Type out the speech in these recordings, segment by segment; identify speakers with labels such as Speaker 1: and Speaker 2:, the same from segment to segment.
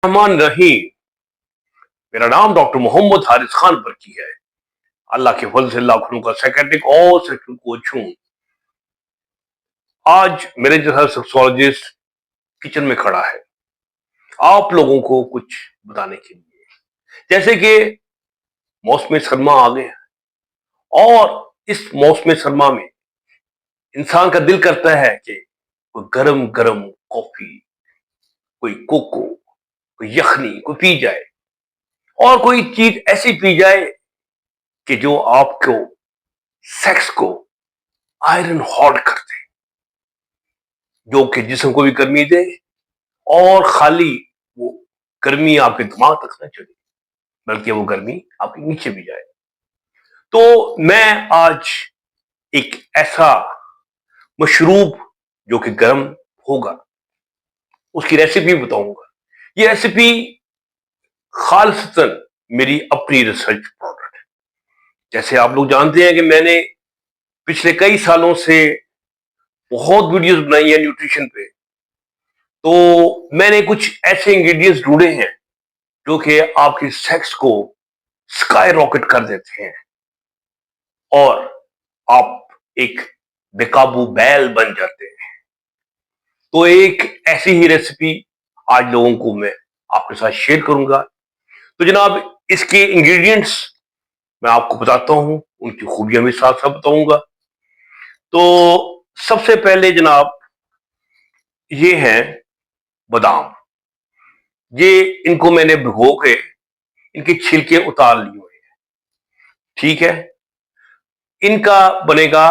Speaker 1: रहमान रहीम। मेरा नाम डॉक्टर मोहम्मद हारिस खान बरकी है। अल्लाह के फजल से लाखों का साइकेट्रिक और सेक्शन कोच हूं। आज मेरे जो है सेक्सोलॉजिस्ट किचन में खड़ा है आप लोगों को कुछ बताने के लिए। जैसे कि मौसम सरमा आ गया और इस मौसम सरमा में इंसान का दिल करता है कि कोई गरम गरम कॉफी, कोई कोको, कोई यखनी कोई पी जाए और कोई चीज ऐसी पी जाए कि जो आपको सेक्स को आयरन हॉट कर दे, जो कि जिस्म को भी गर्मी दे और खाली वो गर्मी आपके दिमाग तक ना चले बल्कि वो गर्मी आपके नीचे भी जाए। तो मैं आज एक ऐसा मशरूब जो कि गर्म होगा उसकी रेसिपी बताऊंगा। ये रेसिपी खालिसतन मेरी अपनी रिसर्च प्रोडक्ट है। जैसे आप लोग जानते हैं कि मैंने पिछले कई सालों से बहुत वीडियोस बनाई है न्यूट्रिशन पे। तो मैंने कुछ ऐसे इंग्रेडिएंट्स ढूंढे हैं जो कि आपके सेक्स को स्काई रॉकेट कर देते हैं और आप एक बेकाबू बैल बन जाते हैं। तो एक ऐसी ही रेसिपी आज लोगों को मैं आपके साथ शेयर करूंगा। तो जनाब इसके इंग्रेडिएंट्स मैं आपको बताता हूं, उनकी खूबियां भी साथ साथ बताऊंगा। तो सबसे पहले जनाब ये हैं बादाम। ये इनको मैंने भिगो के इनके छिलके उतार लिए हुए हैं, ठीक है। इनका बनेगा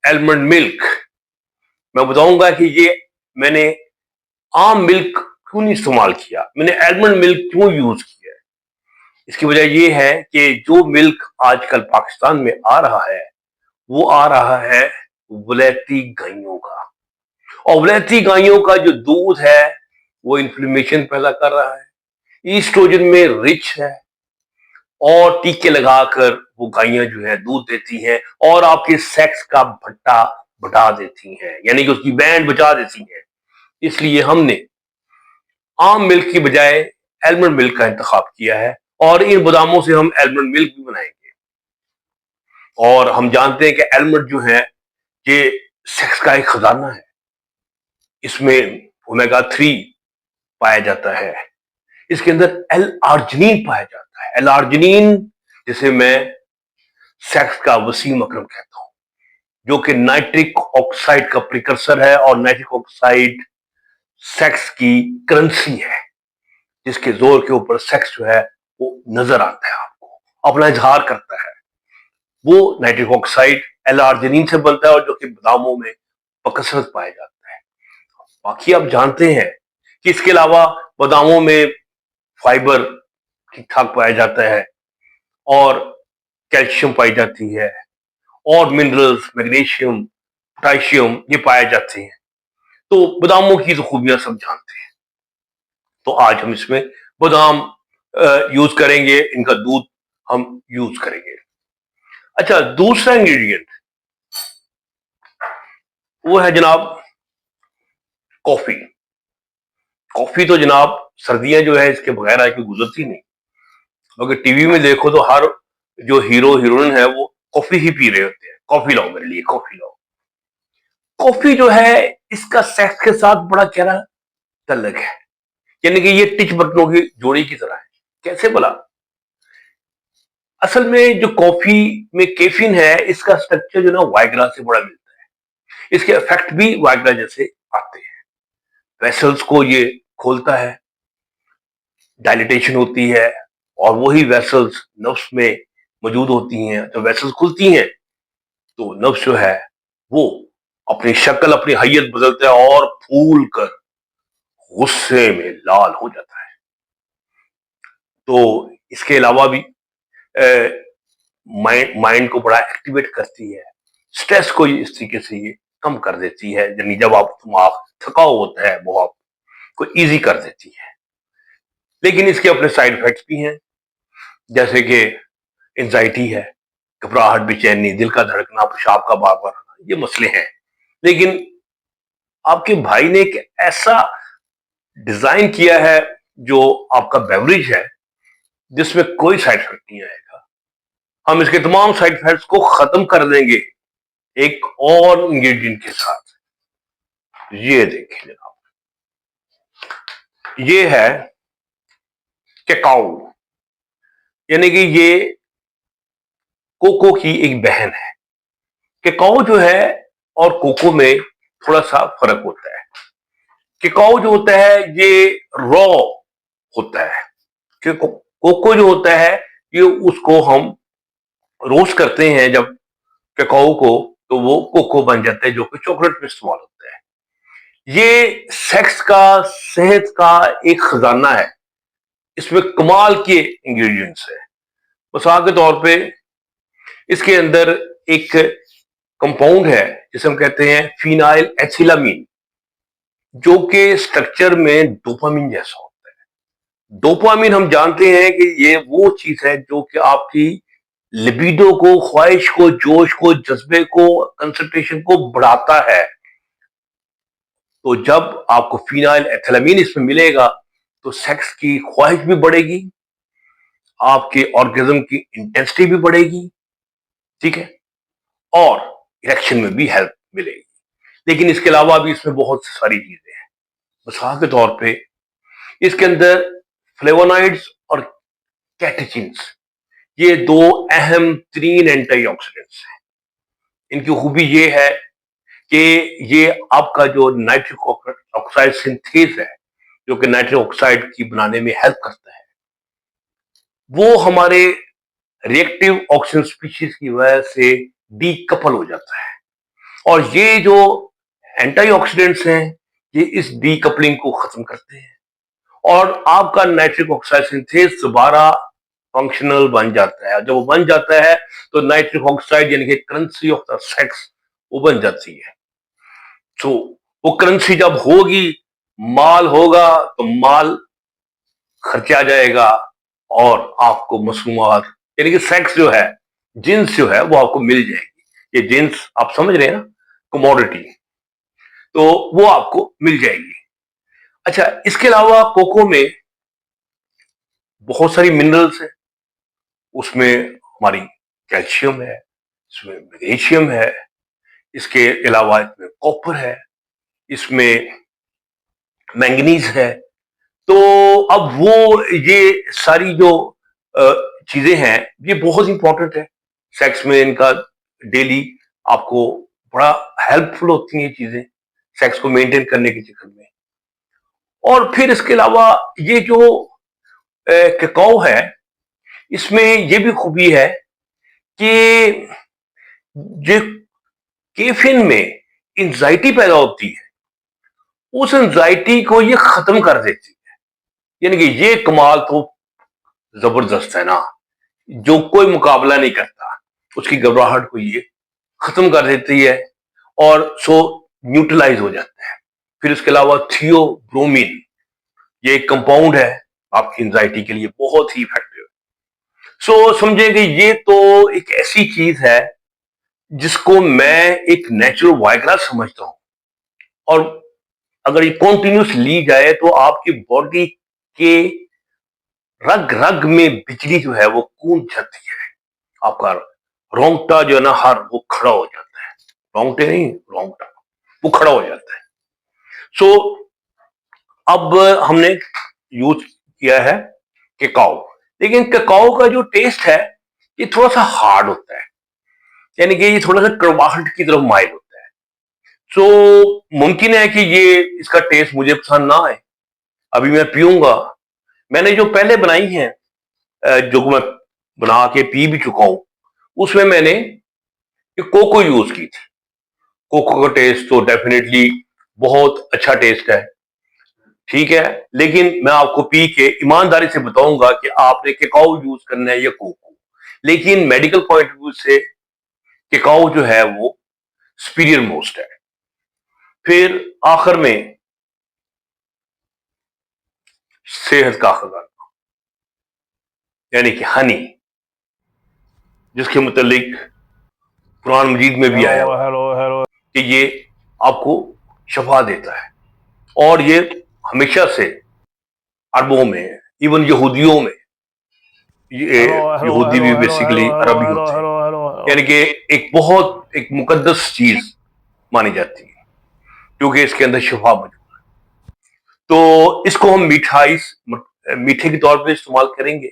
Speaker 1: एलमंड मिल्क। मैं बताऊंगा कि ये मैंने आम मिल्क क्यों नहीं इस्तेमाल किया, मैंने एलमंड मिल्क क्यों यूज किया है। इसकी वजह यह है कि जो मिल्क आजकल पाकिस्तान में आ रहा है वो आ रहा है वलैती गायों का, और वलैती गायों का जो दूध है वो इन्फ्लेमेशन पैदा कर रहा है, ईस्ट्रोजन में रिच है और टीके लगाकर वो गायें जो है दूध देती हैं और आपके सेक्स का भट्टा बढ़ा देती हैं, यानी कि उसकी बैंड बचा देती हैं। इसलिए हमने आम मिल्क की बजाय एलमंड मिल्क का इंतखाब किया है और इन बादामों से हम एलमंड मिल्क भी बनाएंगे। और हम जानते हैं कि एलमंड जो है ये सेक्स का एक खजाना है। इसमें ओमेगा 3 पाया जाता है, इसके अंदर एल आर्जिनिन पाया जाता है। एल आर्जिनिन जिसे मैं सेक्स का वसीम अकरम कहता हूं, जो कि नाइट्रिक ऑक्साइड का प्रिकर्सर है और नाइट्रिक ऑक्साइड सेक्स की करेंसी है, जिसके जोर के ऊपर सेक्स जो है वो नजर आता है, आपको अपना इजहार करता है। वो नाइट्रिक ऑक्साइड एल आर्जिनिन से बनता है और जो कि बादामों में बकसरत पाया जाता है। बाकी आप जानते हैं कि इसके अलावा बादामों में फाइबर ठीक ठाक पाया जाता है और कैल्शियम पाई जाती है और मिनरल्स मैग्नीशियम पोटाशियम ये पाए जाते हैं। तो बादामों की तो खूबियां सब जानते हैं। तो आज हम इसमें बादाम यूज करेंगे, इनका दूध हम यूज करेंगे। अच्छा, दूसरा इंग्रेडिएंट वो है जनाब कॉफी। कॉफी तो जनाब सर्दियां जो है इसके बगैर आज की गुजरती नहीं। अगर टीवी में देखो तो हर जो हीरो हीरोइन है वो कॉफी ही पी रहे होते हैं, कॉफी लाओ मेरे लिए, कॉफी लाओ। कॉफी जो है इसका सेक्स के साथ बड़ा गहरा तल्लक है, यानी कि ये टिच बटनों की जोड़ी की तरह है। कैसे भला? असल में जो कॉफी में कैफीन है इसका स्ट्रक्चर जो ना वाइग्रा से बड़ा मिलता है, इसके इफेक्ट भी वाइग्रा जैसे आते हैं। वेसल्स को ये खोलता है, डायलिटेशन होती है और वही वेसल्स नर्व्स में मौजूद होती हैं। तो वेसल्स खुलती हैं तो नर्व्स जो है वो अपनी शक्ल अपनी हैयत बदलता है और फूल कर गुस्से में लाल हो जाता है। तो इसके अलावा भी माइंड को बड़ा एक्टिवेट करती है, स्ट्रेस को इस तरीके से ये कम कर देती है, यानी जब आप दिमाग थका होता है वो आपको इजी कर देती है। लेकिन इसके अपने साइड इफेक्ट्स भी हैं, जैसे कि एंजाइटी है, घबराहट, बेचैनी, दिल का धड़कना, पेशाब का बार बार आना, ये मसले हैं। लेकिन आपके भाई ने एक ऐसा डिजाइन किया है जो आपका बेवरेज है जिसमें कोई साइड इफेक्ट नहीं आएगा, हम इसके तमाम साइड इफेक्ट्स को खत्म कर देंगे एक और इंग्रेडिएंट के साथ। ये देखिए जनाब, ये है केकाओ, यानी कि ये कोको की एक बहन है। केकाओ जो है और कोको में थोड़ा सा फर्क होता है। केकाओ जो होता है ये रॉ होता है, कि कोको जो होता है ये उसको हम रोस्ट करते हैं जब केकाओ को, तो वो कोको बन जाता है जो कि चॉकलेट में इस्तेमाल होता है। ये सेक्स का, सेहत का एक खजाना है, इसमें कमाल के इंग्रेडिएंट्स है। मिसाल के तौर पे इसके अंदर एक कंपाउंड है जिसे हम कहते हैं फिनाइल एथिलामीन, जो कि स्ट्रक्चर में डोपामिन जैसा होता है। डोपामिन हम जानते हैं कि ये वो चीज है जो कि आपकी लिबिडो को, ख्वाहिश को, जोश को, जज्बे को, कंसंट्रेशन को बढ़ाता है। तो जब आपको फिनाइल एथिलामीन इसमें मिलेगा तो सेक्स की ख्वाहिश भी बढ़ेगी, आपके ऑर्गेज्म की इंटेंसिटी भी बढ़ेगी, ठीक है, और इरेक्शन में भी हेल्प मिलेगी। लेकिन इसके अलावा भी इसमें बहुत सारी चीजें हैं। मिसाल के तौर पे इसके अंदर फ्लेवोनॉइड्स और कैटेचिन्स, ये दो अहम तरीन एंटीऑक्सीडेंट्स हैं। इनकी खूबी ये है कि ये आपका जो नाइट्रिक ऑक्साइड सिंथेज है, जो कि नाइट्रिक ऑक्साइड की बनाने में हेल्प करता है, वो हमारे रिएक्टिव ऑक्सीजन स्पीशीज की वजह से डीकपल हो जाता है। और ये जो एंटीऑक्सीडेंट्स हैं ये इस डीकपलिंग को खत्म करते हैं और आपका नाइट्रिक ऑक्साइड सिंथेज दोबारा फंक्शनल बन जाता है। जब वो बन जाता है तो नाइट्रिक ऑक्साइड यानी कि करेंसी ऑफ द सेक्स वो बन जाती है। तो वो करेंसी जब होगी, माल होगा, तो माल खर्चा जाएगा और आपको मसनूआत यानी कि सेक्स जो है, जिन्स जो है वो आपको मिल जाएगी। ये जिन्स आप समझ रहे हैं ना, कमोडिटी, तो वो आपको मिल जाएगी। अच्छा, इसके अलावा कोको में बहुत सारी मिनरल्स है, उसमें हमारी कैल्शियम है, इसमें मैग्नीशियम है, इसके अलावा इसमें कॉपर है, इसमें मैंगनीज है। तो अब वो ये सारी जो चीजें हैं ये बहुत इंपॉर्टेंट है सेक्स में, इनका डेली आपको बड़ा हेल्पफुल होती हैं ये चीजें सेक्स को मेंटेन करने के चक्कर में। और फिर इसके अलावा ये जो केकाओ है, इसमें ये भी खूबी है कि जो कैफीन में एंजाइटी पैदा होती है, उस एंजाइटी को ये खत्म कर देती है। यानी कि ये कमाल तो जबरदस्त है ना, जो कोई मुकाबला नहीं करता, उसकी घबराहट को ये खत्म कर देती है और सो न्यूट्रलाइज हो जाता है। फिर इसके अलावा थियोब्रोमिन, ये एक कंपाउंड है आपकी एंजाइटी के लिए बहुत ही इफेक्टिव। सो समझेंगे ये तो एक ऐसी चीज है जिसको मैं एक नेचुरल वाइग्रा समझता हूं, और अगर ये कॉन्टिन्यूस ली जाए तो आपकी बॉडी के रग रग में बिजली जो है वो कूद जाती है, आपका रोंगटा जो है ना हर वो खड़ा हो जाता है, रोंगटे नहीं, रोंगटा वो खड़ा हो जाता है। सो अब हमने यूज किया है केकाओ, लेकिन केकाओ का जो टेस्ट है ये थोड़ा सा हार्ड होता है, यानी कि ये थोड़ा सा कड़वाहट की तरफ माइल होता है। सो मुमकिन है कि ये इसका टेस्ट मुझे पसंद ना आए, अभी मैं पीऊंगा। मैंने जो पहले बनाई है, जो मैं बना के पी भी चुका हूं, उसमें मैंने कोको यूज की थी। कोको का टेस्ट तो डेफिनेटली बहुत अच्छा टेस्ट है, ठीक है, लेकिन मैं आपको पी के ईमानदारी से बताऊंगा कि आपने केकाओ यूज करना है या कोको। लेकिन मेडिकल पॉइंट ऑफ व्यू से केकाओ जो है वो सुपीरियर मोस्ट है। फिर आखिर में सेहत का खजाना यानी कि हनी, जिसके मुतालिक कुरान मजीद में भी आया हुआ है कि ये आपको शफा देता है और ये हमेशा से अरबों में, इवन यहूदियों में, ये
Speaker 2: हेलो हेलो
Speaker 1: यहूदी
Speaker 2: हेलो
Speaker 1: भी
Speaker 2: हेलो
Speaker 1: बेसिकली
Speaker 2: हेलो हेलो
Speaker 1: अरब ही
Speaker 2: हेलो
Speaker 1: होते हैं,
Speaker 2: हेलो हेलो हेलो।
Speaker 1: यानी कि एक मुकद्दस चीज मानी जाती है क्योंकि इसके अंदर शिफा मौजूद। तो इसको हम मीठे के तौर पे इस्तेमाल करेंगे।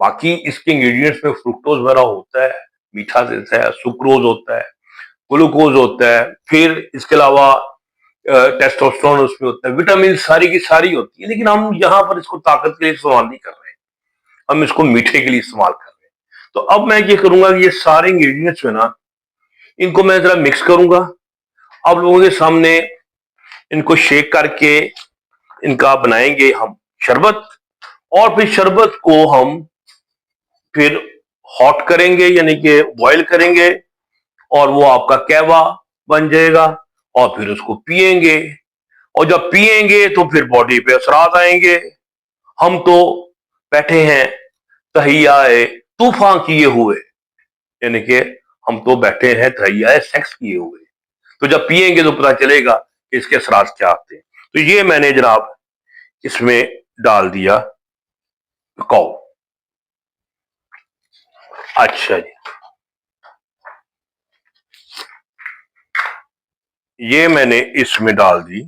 Speaker 1: बाकी इसके इंग्रेडिएंट्स में फ्रुक्टोज वगैरह होता है, मीठा देता है, सुक्रोज होता है, ग्लूकोज होता है, फिर इसके अलावा टेस्टोस्टेरोन उसमें होता है, विटामिन सारी की सारी होती है। लेकिन हम यहाँ पर इसको ताकत के लिए इस्तेमाल नहीं कर रहे हैं, हम इसको मीठे के लिए इस्तेमाल कर रहे हैं। तो अब मैं ये करूंगा कि ये सारे इंग्रेडिएंट्स है ना, इनको मैं जरा मिक्स करूंगा। आप लोगों के सामने इनको शेक करके इनका बनाएंगे हम शरबत, और फिर शरबत को हम फिर हॉट करेंगे, यानी कि बॉईल करेंगे, और वो आपका कहवा बन जाएगा, और फिर उसको पिएंगे। और जब पिएंगे तो फिर बॉडी पे असरात आएंगे। हम तो बैठे हैं तहियाए तूफान किए हुए, यानी कि हम तो बैठे हैं तहियाए सेक्स किए हुए। तो जब पिएंगे तो पता चलेगा कि इसके असरात क्या आते हैं। तो ये मैंने जनाब इसमें डाल दिया कौ। अच्छा जी, ये मैंने इसमें डाल दी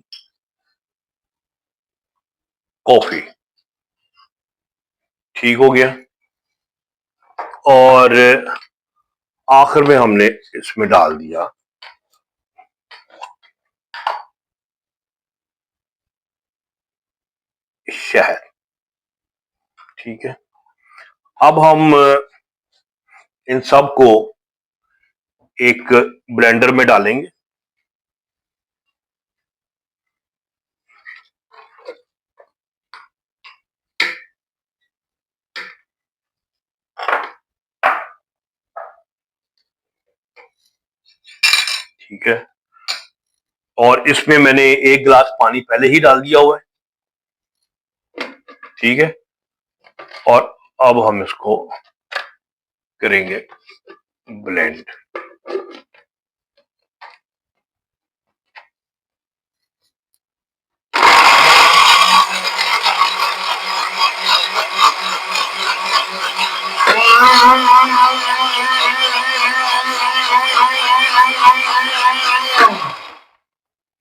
Speaker 1: कॉफी। ठीक हो गया। और आखिर में हमने इसमें डाल दिया शहद। ठीक है। अब हम इन सब को एक ब्लेंडर में डालेंगे। ठीक है। और इसमें मैंने 1 गिलास पानी पहले ही डाल दिया हुआ है। ठीक है। और अब हम इसको करेंगे ब्लेंड।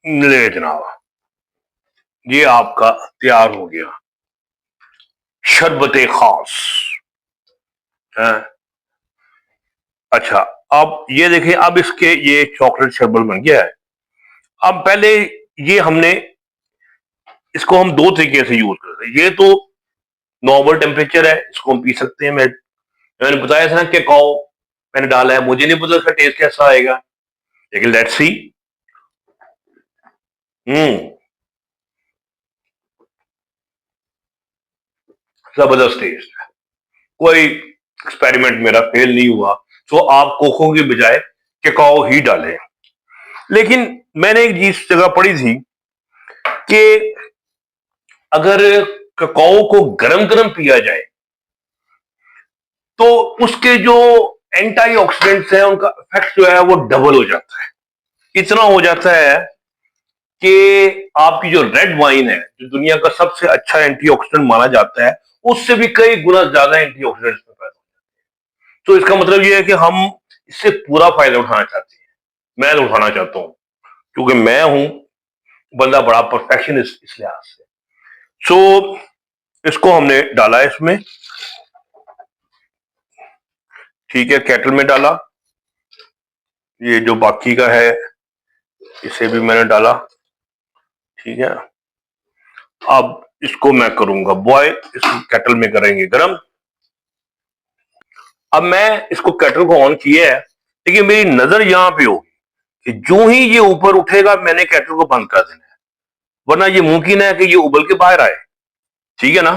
Speaker 1: ले जनाब, ये आपका तैयार हो गया शरबत खास है। अच्छा, अब ये देखें, अब इसके ये चॉकलेट शरबत बन गया है। अब पहले ये हमने इसको हम दो तरीके से यूज करते हैं। ये तो नॉर्मल टेम्परेचर है, इसको हम पी सकते हैं। मैंने बताया था ना कि काओ मैंने डाला है, मुझे नहीं पता इसका टेस्ट कैसा आएगा, लेकिन लेट्स सी। हम्म, जबरदस्त टेस्ट है। कोई एक्सपेरिमेंट मेरा फेल नहीं हुआ। तो आप कोको की बजाय केकाओ ही डालें। लेकिन मैंने एक चीज जगह पढ़ी थी कि अगर ककाओ को गरम गरम पिया जाए तो उसके जो एंटीऑक्सीडेंट्स हैं उनका इफेक्ट जो है वो डबल हो जाता है। इतना हो जाता है कि आपकी जो रेड वाइन है, जो दुनिया का सबसे अच्छा एंटीऑक्सीडेंट माना जाता है, उससे भी कई गुना ज्यादा एंटीऑक्सीडेंट्स में पैदा होता है। तो इसका मतलब यह है कि हम इससे पूरा फायदा उठाना चाहते हैं। मैं तो उठाना चाहता हूं, क्योंकि मैं हूं बंदा बड़ा परफेक्शनिस्ट इस लिहाज से। सो इसको हमने डाला इसमें। ठीक है, केटल में डाला। ये जो बाकी का है इसे भी मैंने डाला। ठीक है। अब इसको मैं करूंगा बॉयल, इस केटल में करेंगे गरम। अब मैं इसको केटल को ऑन किया है, लेकिन मेरी नजर यहां पे होगी कि जो ही ये ऊपर उठेगा मैंने केटल को बंद कर देना है, वरना ये मुमकिन है कि ये उबल के बाहर आए। ठीक है ना।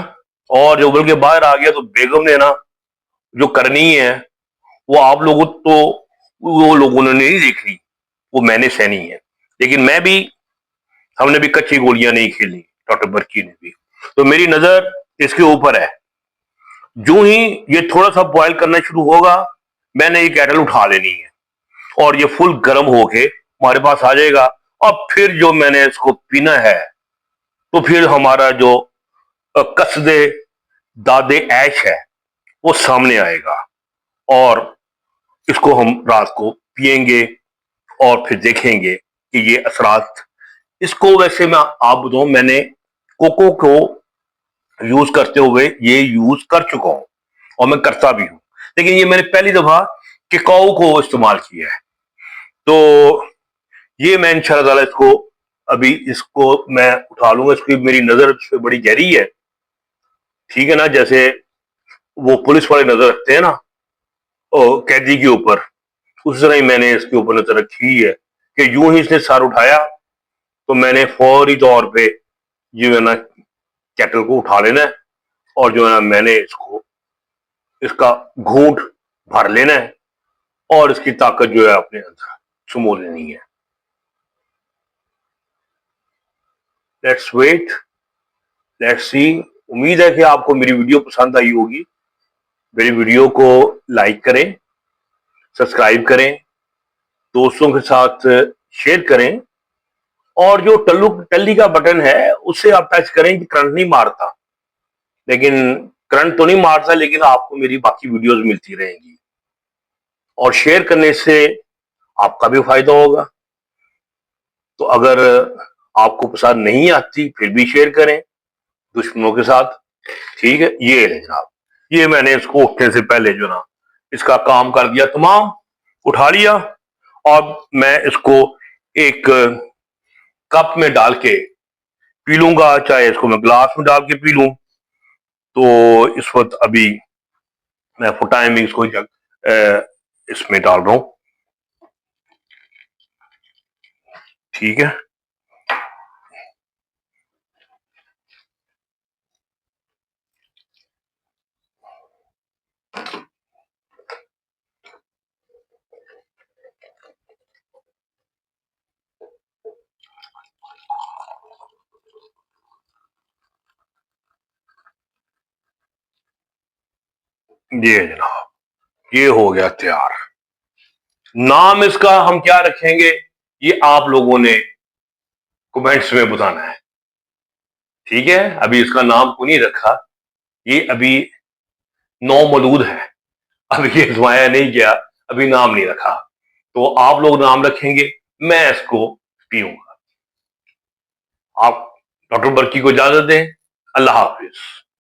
Speaker 1: और जो उबल के बाहर आ गया तो बेगम ने ना जो करनी है वो आप लोगों तो वो लोगों ने नहीं देखनी, वो मैंने सहनी है। लेकिन मैं भी, हमने भी कच्ची गोलियां नहीं खेली, डॉक्टर बर्की ने भी। तो मेरी नजर इसके ऊपर है। जो ही ये थोड़ा सा बॉयल करना शुरू होगा मैंने ये कैटल उठा लेनी है, और ये फुल गर्म होके हमारे पास आ जाएगा। और फिर जो मैंने इसको पीना है, तो फिर हमारा जो कसदे दादे ऐश है वो सामने आएगा, और इसको हम रात को पिएंगे और फिर देखेंगे कि ये असरात। इसको वैसे मैं आप बताऊं, मैंने कोको को यूज करते हुए ये यूज कर चुका हूं और मैं करता भी हूं, लेकिन ये मैंने पहली दफा किकाओ को इस्तेमाल किया है। तो ये मैं इंशाल्लाह ताला इसको अभी इसको मैं उठा लूंगा। इसकी मेरी नजर इस पे बड़ी गहरी है, ठीक है ना, जैसे वो पुलिस वाले नजर रखते हैं ना कैदी के ऊपर, उस तरह ही मैंने इसके ऊपर नजर रखी है कि यूं ही इसने सर उठाया तो मैंने फौरी तौर पे जो है ना कैटल को उठा लेना है, और जो है ना मैंने इसको इसका घूंट भर लेना है और इसकी ताकत जो है अपने अंदर समो लेनी है। Let's wait, let's see. उम्मीद है कि आपको मेरी वीडियो पसंद आई होगी। मेरी वीडियो को लाइक करें, सब्सक्राइब करें, दोस्तों के साथ शेयर करें, और जो टल्ली का बटन है उससे आप टच करें कि करंट नहीं मारता, लेकिन करंट तो नहीं मारता, लेकिन आपको मेरी बाकी वीडियोस मिलती रहेंगी, और शेयर करने से आपका भी फायदा होगा। तो अगर आपको पसंद नहीं आती फिर भी शेयर करें दुश्मनों के साथ, ठीक है। ये ले जनाब, ये मैंने इसको उठने से पहले जो ना इसका काम कर दिया, तमाम उठा लिया, और मैं इसको एक कप में डाल के पी लूंगा, चाहे इसको मैं ग्लास में डाल के पी लूं। तो इस वक्त अभी मैं फुटाइम इसको इसमें डाल रहा हूं, ठीक है। ये जनाब, ये हो गया तैयार। नाम इसका हम क्या रखेंगे ये आप लोगों ने कमेंट्स में बताना है, ठीक है। अभी इसका नाम को नहीं रखा, ये अभी नौ मौलूद है, अभी ये जमाया नहीं गया, अभी नाम नहीं रखा। तो आप लोग नाम रखेंगे, मैं इसको पीऊंगा। आप डॉक्टर बर्की को इजाजत दें। अल्लाह हाफिज।